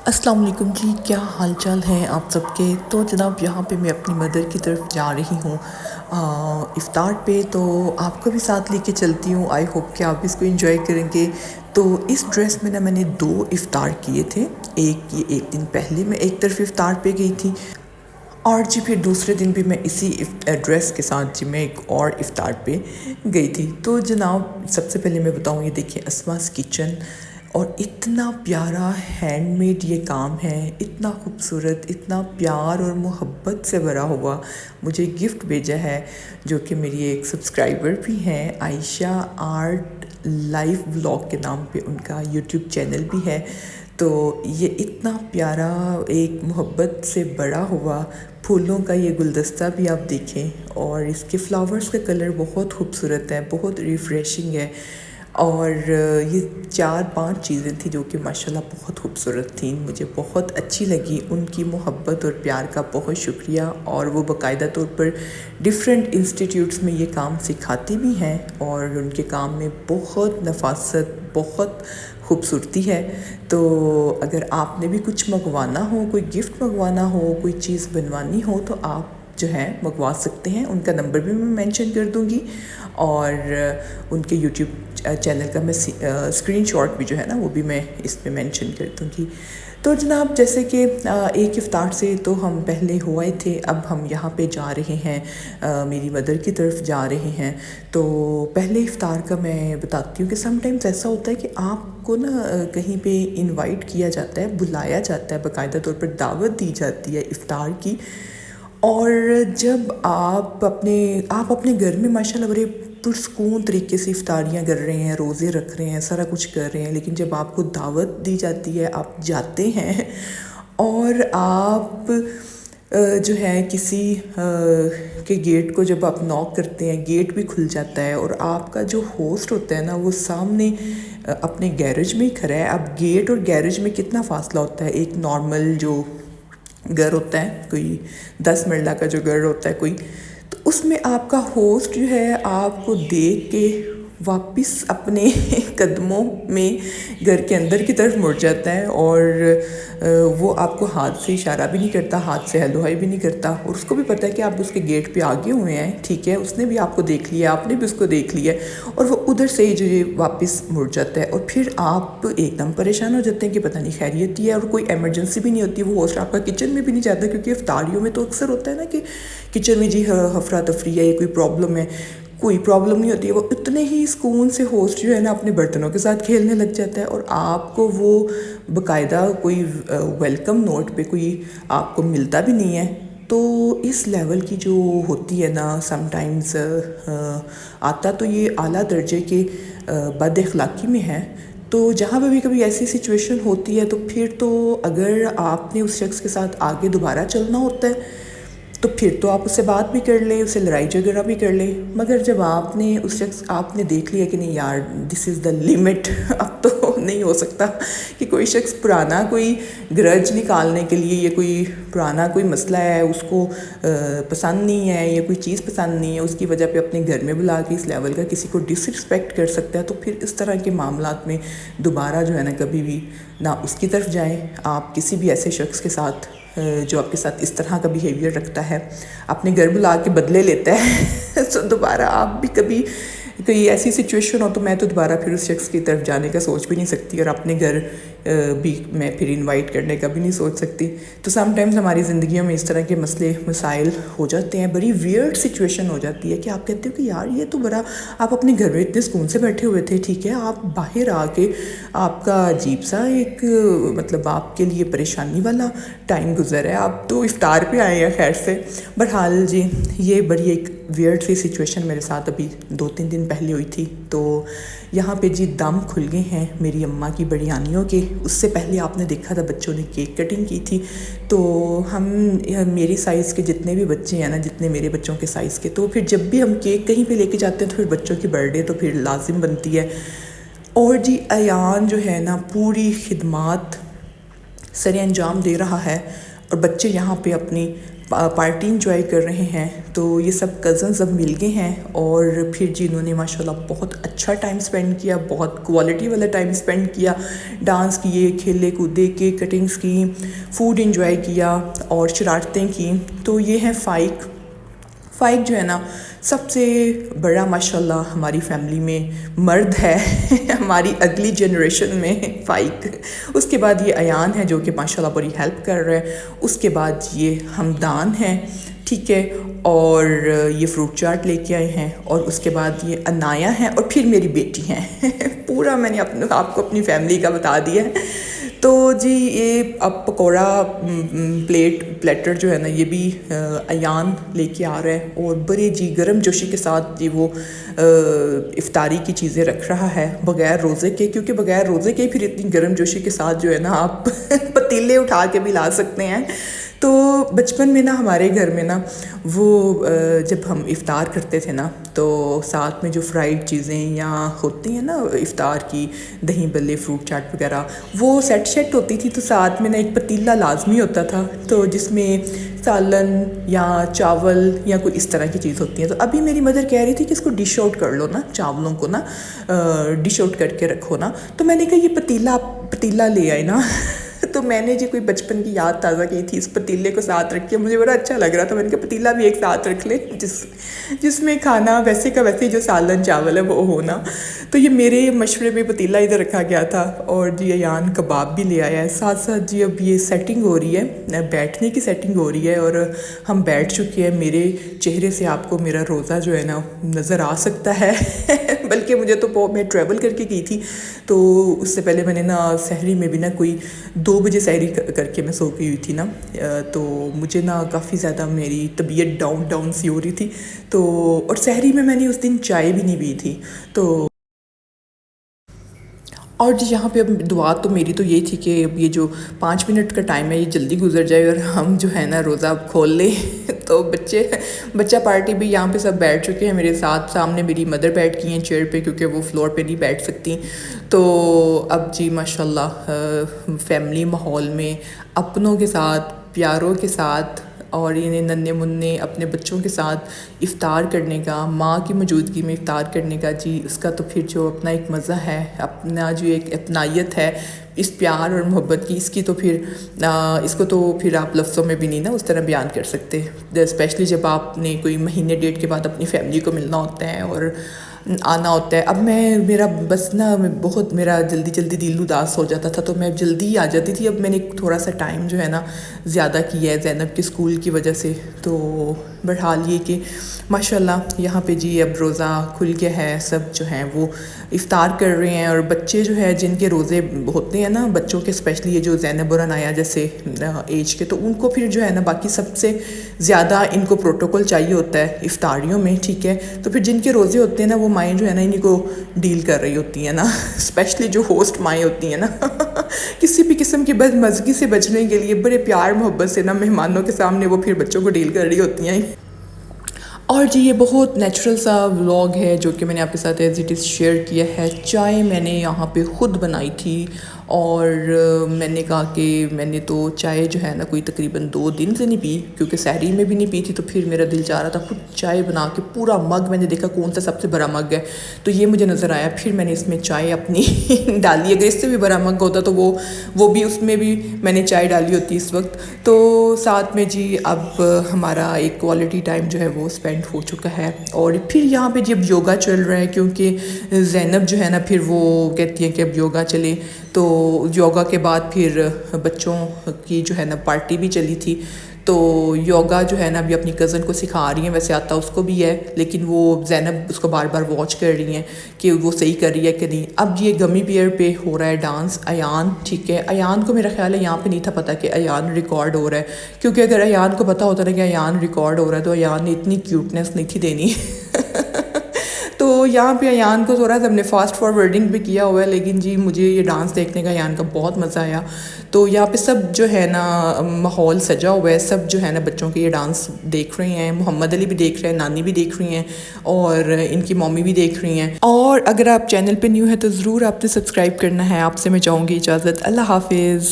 السلام علیکم جی، کیا حال چال ہیں آپ سب کے؟ تو جناب یہاں پہ میں اپنی مدر کی طرف جا رہی ہوں افطار پہ، تو آپ کو بھی ساتھ لے کے چلتی ہوں۔ آئی ہوپ کہ آپ اس کو انجوائے کریں گے۔ تو اس ڈریس میں نے 2 افطار کیے تھے۔ ایک دن پہلے میں ایک طرف افطار پہ گئی تھی، اور جی پھر دوسرے دن بھی میں اسی ڈریس کے ساتھ جی میں ایک اور افطار پہ گئی تھی۔ تو جناب سب سے پہلے میں بتاؤں، یہ دیکھیں اسما's کچن، اور اتنا پیارا ہینڈ میڈ یہ کام ہے، اتنا خوبصورت، اتنا پیار اور محبت سے بھرا ہوا مجھے گفٹ بھیجا ہے، جو کہ میری ایک سبسکرائبر بھی ہیں، عائشہ آرٹ لائف بلاگ کے نام پہ ان کا یوٹیوب چینل بھی ہے۔ تو یہ اتنا پیارا ایک محبت سے بڑا ہوا پھولوں کا یہ گلدستہ بھی آپ دیکھیں، اور اس کے فلاورز کا کلر بہت خوبصورت ہے، بہت ریفریشنگ ہے، اور یہ 4-5 چیزیں تھیں جو کہ ماشاءاللہ بہت خوبصورت تھیں، مجھے بہت اچھی لگی۔ ان کی محبت اور پیار کا بہت شکریہ، اور وہ باقاعدہ طور پر ڈیفرنٹ انسٹیٹیوٹس میں یہ کام سکھاتی بھی ہیں، اور ان کے کام میں بہت نفاست، بہت خوبصورتی ہے۔ تو اگر آپ نے بھی کچھ منگوانا ہو، کوئی گفٹ منگوانا ہو، کوئی چیز بنوانی ہو، تو آپ جو ہے منگوا سکتے ہیں۔ ان کا نمبر بھی میں مینشن کر دوں گی، اور ان کے یوٹیوب چینل کا میں اسکرین شاٹ بھی جو ہے نا وہ بھی میں اس پہ مینشن کر دوں گی۔ تو جناب جیسے کہ ایک افطار سے تو ہم پہلے ہوئے تھے، اب ہم یہاں پہ جا رہے ہیں، میری مدر کی طرف جا رہے ہیں۔ تو پہلے افطار کا میں بتاتی ہوں کہ سم ٹائمز ایسا ہوتا ہے کہ آپ کو نا کہیں پہ انوائٹ کیا جاتا ہے، بلایا جاتا ہے، باقاعدہ طور پر دعوت دی جاتی ہے افطار کی، اور جب آپ اپنے گھر میں ماشاءاللہ بڑے پرسکون طریقے سے افطاریاں کر رہے ہیں، روزے رکھ رہے ہیں، سارا کچھ کر رہے ہیں، لیکن جب آپ کو دعوت دی جاتی ہے، آپ جاتے ہیں، اور آپ جو ہے کسی کے گیٹ کو جب آپ ناک کرتے ہیں، گیٹ بھی کھل جاتا ہے، اور آپ کا جو ہوسٹ ہوتا ہے نا وہ سامنے اپنے گیرج میں ہی کھڑا ہے۔ اب گیٹ اور گیرج میں کتنا فاصلہ ہوتا ہے؟ ایک نارمل جو گھر ہوتا ہے، کوئی 10 مرلہ کا جو گھر ہوتا ہے کوئی، تو اس میں آپ کا ہوسٹ جو ہے آپ کو دیکھ کے واپس اپنے قدموں میں گھر کے اندر کی طرف مڑ جاتا ہے، اور وہ آپ کو ہاتھ سے اشارہ بھی نہیں کرتا، ہاتھ سے ہیلو ہائی بھی نہیں کرتا، اور اس کو بھی پتہ ہے کہ آپ اس کے گیٹ پہ آگے ہوئے ہیں، ٹھیک ہے، اس نے بھی آپ کو دیکھ لیا، آپ نے بھی اس کو دیکھ لیا، اور وہ ادھر سے ہی جو یہ واپس مڑ جاتا ہے، اور پھر آپ ایک دم پریشان ہو جاتے ہیں کہ پتہ نہیں خیریت ہی ہے، اور کوئی ایمرجنسی بھی نہیں ہوتی، وہ ہوسٹ آپ کا کچن میں بھی نہیں جاتا، کیونکہ افطاریوں میں تو اکثر ہوتا ہے نا کہ کچن میں جی ہفرا تفری ہے، یا کوئی پرابلم ہے، کوئی پرابلم نہیں ہوتی ہے، وہ اتنے ہی سکون سے ہوسٹ جو ہے نا اپنے برتنوں کے ساتھ کھیلنے لگ جاتا ہے، اور آپ کو وہ باقاعدہ کوئی ویلکم نوٹ پہ کوئی آپ کو ملتا بھی نہیں ہے۔ تو اس لیول کی جو ہوتی ہے نا سم ٹائمز آتا تو یہ اعلیٰ درجے کے بد اخلاقی میں ہے۔ تو جہاں پہ بھی کبھی ایسی سچویشن ہوتی ہے، تو پھر تو اگر آپ نے اس شخص کے ساتھ آگے دوبارہ چلنا ہوتا ہے، تو پھر تو آپ اس سے بات بھی کر لیں، اسے لڑائی جھگڑا بھی کر لیں، مگر جب آپ نے دیکھ لیا کہ نہیں یار دس از دا لیمٹ، اب تو نہیں ہو سکتا کہ کوئی شخص پرانا کوئی گرج نکالنے کے لیے، یا کوئی پرانا کوئی مسئلہ ہے اس کو پسند نہیں ہے، یا کوئی چیز پسند نہیں ہے، اس کی وجہ پہ اپنے گھر میں بلا کے اس لیول کا کسی کو ڈس رسپیکٹ کر سکتا ہے، تو پھر اس طرح کے معاملات میں دوبارہ جو ہے نا کبھی بھی نہ اس کی طرف جائیں۔ آپ کسی بھی ایسے شخص کے ساتھ جو آپ کے ساتھ اس طرح کا بیہیویئر رکھتا ہے، اپنے گھر بلا کے بدلے لیتا ہے، تو دوبارہ آپ بھی کبھی کوئی ایسی سچویشن ہو، تو میں تو دوبارہ پھر اس شخص کی طرف جانے کا سوچ بھی نہیں سکتی، اور اپنے گھر بھی میں پھر انوائٹ کرنے کا بھی نہیں سوچ سکتی۔ تو سم ٹائمز ہماری زندگیوں میں اس طرح کے مسئلے مسائل ہو جاتے ہیں، بڑی ویئرڈ سچویشن ہو جاتی ہے کہ آپ کہتے ہو کہ یار یہ تو بڑا، آپ اپنے گھر میں اتنے سکون سے بیٹھے ہوئے تھے، ٹھیک ہے، آپ باہر آ کے آپ کا عجیب سا ایک مطلب آپ کے لیے پریشانی والا ٹائم گزر ہے، آپ تو افطار پہ آئے ہیں خیر سے۔ بہرحال جی یہ بڑی ایک ویئرڈ سی سچویشن میرے ساتھ ابھی 2-3 دن پہلے ہوئی تھی۔ تو یہاں پہ جی دم کھل گئے ہیں میری اماں کی بڑیانیوں کے۔ اس سے پہلے آپ نے دیکھا تھا بچوں نے کیک کٹنگ کی تھی، تو میری سائز کے جتنے بھی بچے ہیں نا، جتنے میرے بچوں کے سائز کے، تو پھر جب بھی ہم کیک کہیں پہ لے کے جاتے ہیں تو پھر بچوں کی برتھ ڈے تو پھر لازم بنتی ہے، اور جی ایان جو ہے نا پوری خدمات سر انجام دے رہا ہے، اور بچے یہاں پہ اپنی پارٹی انجوائے کر رہے ہیں. تو یہ سب کزنز اب مل گئے ہیں اور پھر جی انہوں نے ماشاءاللہ بہت اچھا ٹائم سپینڈ کیا, بہت کوالٹی والا ٹائم سپینڈ کیا, ڈانس کیے, کھیلے کودے, کیک کٹنگز کی, فوڈ انجوائے کیا اور شرارتیں کی. تو یہ ہے فائق. فائق جو ہے نا سب سے بڑا ماشاءاللہ ہماری فیملی میں مرد ہے ہماری اگلی جنریشن میں فائق. اس کے بعد یہ ایان ہے جو کہ ماشاءاللہ بڑی ہیلپ کر رہا ہے. اس کے بعد یہ ہمدان ہے, ٹھیک ہے, اور یہ فروٹ چاٹ لے کے آئے ہیں, اور اس کے بعد یہ عنایہ ہیں, اور پھر میری بیٹی ہیں پورا میں نے آپ کو اپنی فیملی کا بتا دیا ہے. تو جی یہ اب پکوڑا پلیٹر جو ہے نا یہ بھی ایان لے کے آ رہا ہے, اور بڑے جی گرم جوشی کے ساتھ جی وہ افطاری کی چیزیں رکھ رہا ہے بغیر روزے کے, کیونکہ بغیر روزے کے پھر اتنی گرم جوشی کے ساتھ جو ہے نا آپ پتیلے اٹھا کے بھی لا سکتے ہیں. تو بچپن میں نا ہمارے گھر میں نا وہ جب ہم افطار کرتے تھے نا تو ساتھ میں جو فرائیڈ چیزیں یا ہوتی ہیں نا افطار کی, دہی بلے, فروٹ چاٹ وغیرہ, وہ سیٹ ہوتی تھی. تو ساتھ میں نا ایک پتیلا لازمی ہوتا تھا, تو جس میں سالن یا چاول یا کوئی اس طرح کی چیز ہوتی ہے. تو ابھی میری مدر کہہ رہی تھی کہ اس کو ڈش آؤٹ کر لو نا, چاولوں کو نا ڈش آؤٹ کر کے رکھو نا. تو میں نے کہا یہ پتیلا لے آئے نا تو میں نے جی کوئی بچپن کی یاد تازہ کی تھی, اس پتیلے کو ساتھ رکھ کے مجھے بڑا اچھا لگ رہا تھا. میں نے کہا پتیلا بھی ایک ساتھ رکھ لے جس میں کھانا ویسے کا ویسے جو سالن چاول ہے وہ ہونا. تو یہ میرے مشورے میں پتیلا ادھر رکھا گیا تھا, اور جی ایان کباب بھی لے آیا ہے ساتھ ساتھ. جی اب یہ سیٹنگ ہو رہی ہے, بیٹھنے کی سیٹنگ ہو رہی ہے, اور ہم بیٹھ چکے ہیں. میرے چہرے سے آپ کو میرا روزہ جو ہے نا نظر آ سکتا ہے بلکہ مجھے تو میں ٹریول کر کے کی تھی, تو اس سے پہلے میں نے نا سحری میں بھی نا کوئی 2 بجے سحری کر کے میں سو گئی ہوئی تھی نا. تو مجھے نا کافی زیادہ میری طبیعت ڈاؤن سی ہو رہی تھی. تو اور سحری میں نے اس دن چائے بھی نہیں پی تھی. تو اور جی یہاں پہ اب دعا تو میری تو یہ تھی کہ اب یہ جو 5 منٹ کا ٹائم ہے یہ جلدی گزر جائے اور ہم جو ہے نا روزہ کھول لیں. تو بچہ پارٹی بھی یہاں پہ سب بیٹھ چکے ہیں میرے ساتھ. سامنے میری مدر بیٹھ کی ہیں چیئر پہ, کیونکہ وہ فلور پہ نہیں بیٹھ سکتی. تو اب جی ماشاءاللہ فیملی ماحول میں اپنوں کے ساتھ, پیاروں کے ساتھ, اور انہیں ننھے منھے اپنے بچوں کے ساتھ افطار کرنے کا, ماں کی موجودگی میں افطار کرنے کا, جی اس کا تو پھر جو اپنا ایک مزہ ہے, اپنا جو ایک اپنائیت ہے اس پیار اور محبت کی, اس کی تو پھر اس کو تو پھر آپ لفظوں میں بھی نہیں نا اس طرح بیان کر سکتے. اسپیشلی جب آپ نے کوئی مہینے ڈیڑھ کے بعد اپنی فیملی کو ملنا ہوتا ہے اور آنا ہوتا ہے. اب میرا بس نا بہت میرا جلدی دل اداس ہو جاتا تھا, تو میں جلدی ہی آ جاتی تھی. اب میں نے تھوڑا سا ٹائم جو ہے نا زیادہ کیا ہے زینب کے اسکول کی وجہ سے. تو بہرحال یہ کہ ماشاءاللہ یہاں پہ جی اب روزہ کھل گیا ہے, سب جو ہیں وہ افطار کر رہے ہیں. اور بچے جو ہے جن کے روزے ہوتے ہیں نا بچوں کے, اسپیشلی یہ جو زینب اور عنایہ جیسے ایج کے, تو ان کو پھر جو ہے نا باقی سب سے زیادہ ان کو پروٹوکول چاہیے ہوتا ہے افطاریوں میں, ٹھیک ہے. تو پھر جن کے روزے ہوتے ہیں نا وہ مائیں جو ہے نا انہیں کو ڈیل کر رہی ہوتی ہیں نا, اسپیشلی جو ہوسٹ مائیں ہوتی ہیں نا کسی بھی قسم کی بدمزگی سے بچنے کے لیے بڑے پیار محبت سے نا مہمانوں کے سامنے وہ پھر بچوں کو ڈیل کر رہی ہوتی ہیں. اور جی یہ بہت نیچرل سا ولاگ ہے جو کہ میں نے آپ کے ساتھ ایز اٹ از شیئر کیا ہے. چائے میں نے یہاں پہ خود بنائی تھی, اور میں نے کہا کہ میں نے تو چائے جو ہے نا کوئی تقریباً 2 دن سے نہیں پی, کیونکہ سحری میں بھی نہیں پی تھی. تو پھر میرا دل چاہ رہا تھا خود چائے بنا کے, پورا مگ میں نے دیکھا کون سا سب سے بڑا مگ ہے, تو یہ مجھے نظر آیا. پھر میں نے اس میں چائے اپنی ڈالی. اگر اس سے بھی بڑا مگ ہوتا تو وہ بھی اس میں بھی میں نے چائے ڈالی ہوتی اس وقت. تو ساتھ میں جی اب ہمارا ایک کوالٹی ٹائم جو ہے وہ اسپینڈ ہو چکا ہے. اور پھر یہاں پہ جب یوگا چل رہا ہے, کیونکہ زینب جو ہے نا پھر وہ کہتی ہیں کہ اب یوگا چلے. تو یوگا کے بعد پھر بچوں کی جو ہے نا پارٹی بھی چلی تھی. تو یوگا جو ہے نا ابھی اپنی کزن کو سکھا رہی ہیں, ویسے آتا اس کو بھی ہے لیکن وہ زینب اس کو بار بار واچ کر رہی ہیں کہ وہ صحیح کر رہی ہے کہ نہیں. اب یہ گمی پیئر پہ ہو رہا ہے ڈانس. ایان, ٹھیک ہے, ایان کو میرا خیال ہے یہاں پہ نہیں تھا پتہ کہ ایان ریکارڈ ہو رہا ہے, کیونکہ اگر ایان کو پتہ ہوتا نا کہ ایان ریکارڈ ہو رہا ہے تو ایان نے اتنی کیوٹنس نہیں تھی دینی تو یہاں پہ ایان کو تھوڑا سا ہم نے فاسٹ فارورڈنگ بھی کیا ہوا ہے, لیکن جی مجھے یہ ڈانس دیکھنے کا ایان کا بہت مزہ آیا. تو یہاں پہ سب جو ہے نا ماحول سجا ہوا ہے, سب جو ہے نا بچوں کے یہ ڈانس دیکھ رہے ہیں. محمد علی بھی دیکھ رہے ہیں, نانی بھی دیکھ رہی ہیں, اور ان کی ممی بھی دیکھ رہی ہیں. اور اگر آپ چینل پہ نیو ہے تو ضرور آپ نے سبسکرائب کرنا ہے. آپ سے میں چاہوں گی اجازت. اللہ حافظ.